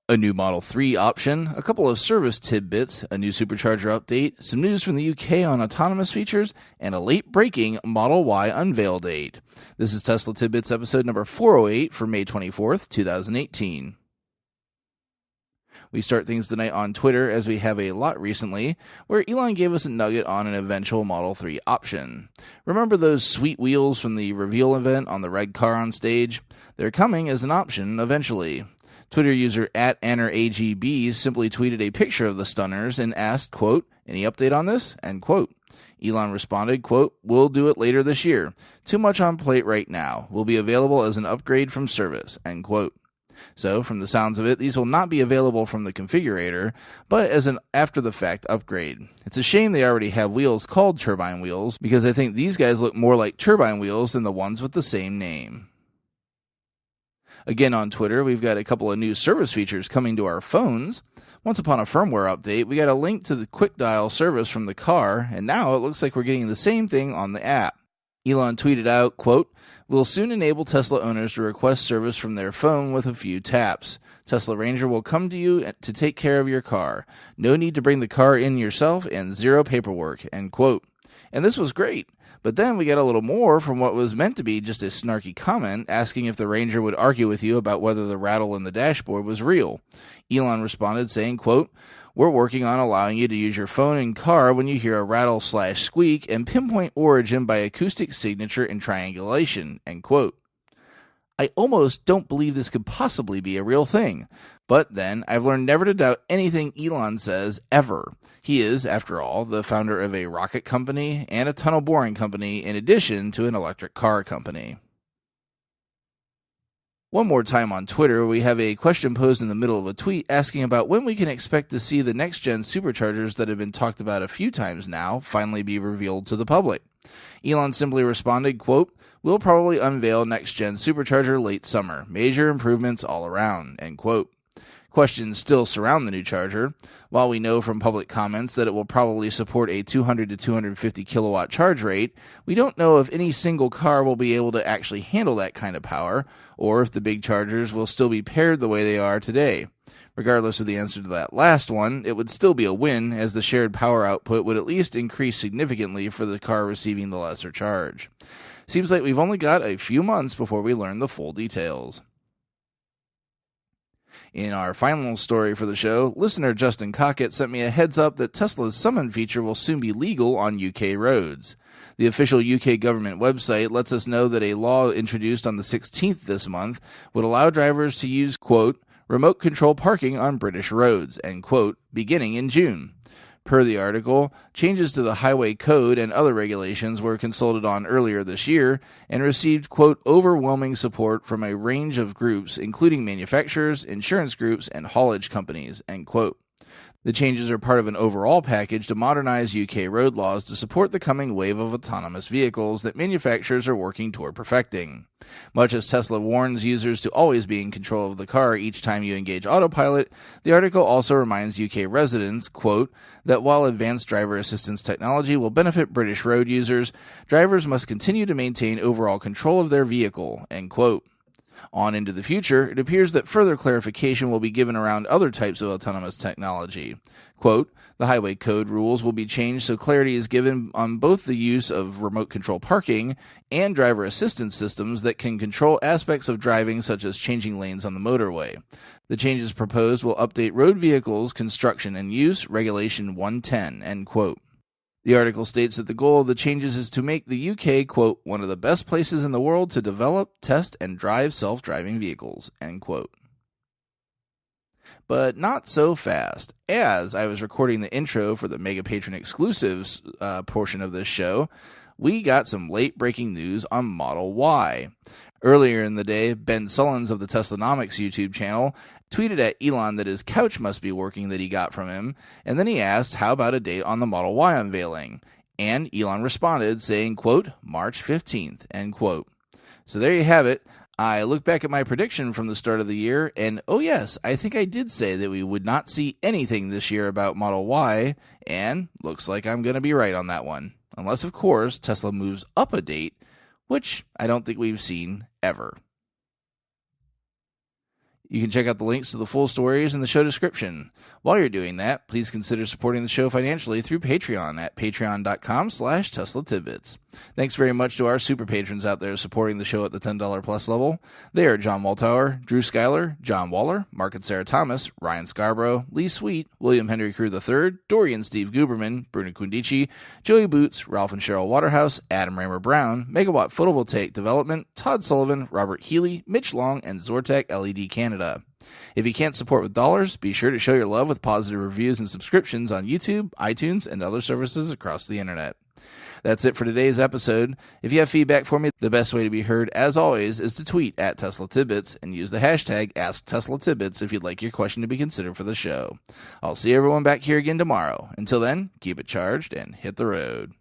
A new Model 3 option, a couple of service tidbits, a new Supercharger update, some news from the UK on autonomous features, and a late-breaking Model Y unveil date. This is Tesla Tidbits episode number 408 for May 24th, 2018. We start things tonight on Twitter, as we have a lot recently, where Elon gave us a nugget on an eventual Model 3 option. Remember those sweet wheels from the reveal event on the red car on stage? They're coming as an option eventually. Twitter user @AnnerAGB simply tweeted a picture of the stunners and asked, quote, "Any update on this?" End quote. Elon responded, quote, "We'll do it later this year. Too much on plate right now. Will be available as an upgrade from service." End quote. So, from the sounds of it, these will not be available from the configurator, but as an after-the-fact upgrade. It's a shame they already have wheels called turbine wheels, because I think these guys look more like turbine wheels than the ones with the same name. Again on Twitter, we've got a couple of new service features coming to our phones. Once upon a firmware update, we got a link to the quick dial service from the car, and now it looks like we're getting the same thing on the app. Elon tweeted out, quote, "We'll soon enable Tesla owners to request service from their phone with a few taps. Tesla Ranger will come to you to take care of your car. No need to bring the car in yourself and zero paperwork," end quote. And this was great. But then we got a little more from what was meant to be just a snarky comment, asking if the Ranger would argue with you about whether the rattle in the dashboard was real. Elon responded saying, quote, "We're working on allowing you to use your phone and car when you hear a rattle/squeak and pinpoint origin by acoustic signature and triangulation," end quote. I almost don't believe this could possibly be a real thing. But then, I've learned never to doubt anything Elon says, ever. He is, after all, the founder of a rocket company and a tunnel boring company, in addition to an electric car company. One more time on Twitter, we have a question posed in the middle of a tweet asking about when we can expect to see the next-gen superchargers that have been talked about a few times now finally be revealed to the public. Elon simply responded, quote, "We'll probably unveil next-gen supercharger late summer. Major improvements all around," end quote. Questions still surround the new charger. While we know from public comments that it will probably support a 200 to 250 kilowatt charge rate, we don't know if any single car will be able to actually handle that kind of power, or if the big chargers will still be paired the way they are today. Regardless of the answer to that last one, it would still be a win, as the shared power output would at least increase significantly for the car receiving the lesser charge. Seems like we've only got a few months before we learn the full details. In our final story for the show, listener Justin Cockett sent me a heads up that Tesla's summon feature will soon be legal on UK roads. The official UK government website lets us know that a law introduced on the 16th this month would allow drivers to use, quote, "remote control parking on British roads," end quote, beginning in June. Per the article, changes to the highway code and other regulations were consulted on earlier this year and received, quote, "overwhelming support from a range of groups, including manufacturers, insurance groups, and haulage companies," end quote. The changes are part of an overall package to modernize UK road laws to support the coming wave of autonomous vehicles that manufacturers are working toward perfecting. Much as Tesla warns users to always be in control of the car each time you engage autopilot, the article also reminds UK residents, quote, that while advanced driver assistance technology will benefit British road users, drivers must continue to maintain overall control of their vehicle, end quote. On into the future, it appears that further clarification will be given around other types of autonomous technology. Quote, "The highway code rules will be changed so clarity is given on both the use of remote control parking and driver assistance systems that can control aspects of driving, such as changing lanes on the motorway. The changes proposed will update road vehicles, construction and use, Regulation 110, end quote. The article states that the goal of the changes is to make the UK, quote, "one of the best places in the world to develop, test, and drive self-driving vehicles," end quote. But not so fast. As I was recording the intro for the Mega Patron Exclusives portion of this show, we got some late-breaking news on Model Y. Earlier in the day, Ben Sullins of the Teslanomics YouTube channel tweeted at Elon that his couch must be working that he got from him, and then he asked how about a date on the Model Y unveiling. And Elon responded saying, quote, "March 15th, end quote. So there you have it. I look back at my prediction from the start of the year, and oh yes, I think I did say that we would not see anything this year about Model Y, and looks like I'm going to be right on that one. Unless, of course, Tesla moves up a date, which I don't think we've seen ever. You can check out the links to the full stories in the show description. While you're doing that, please consider supporting the show financially through Patreon at patreon.com/Tesla Tidbits. Thanks very much to our super patrons out there supporting the show at the $10 plus level. They are John Waltower, Drew Schuyler, John Waller, Mark and Sarah Thomas, Ryan Scarborough, Lee Sweet, William Henry Crew III, Dorian Steve Guberman, Bruno Quindici, Joey Boots, Ralph and Cheryl Waterhouse, Adam Raymer Brown, Megawatt Photovoltaic Development, Todd Sullivan, Robert Healy, Mitch Long, and Zortec LED Canada. If you can't support with dollars, be sure to show your love with positive reviews and subscriptions on YouTube, iTunes, and other services across the internet. That's it for today's episode. If you have feedback for me, the best way to be heard, as always, is to tweet at Tesla Tidbits and use the hashtag AskTeslaTidbits if you'd like your question to be considered for the show. I'll see everyone back here again tomorrow. Until then, keep it charged and hit the road.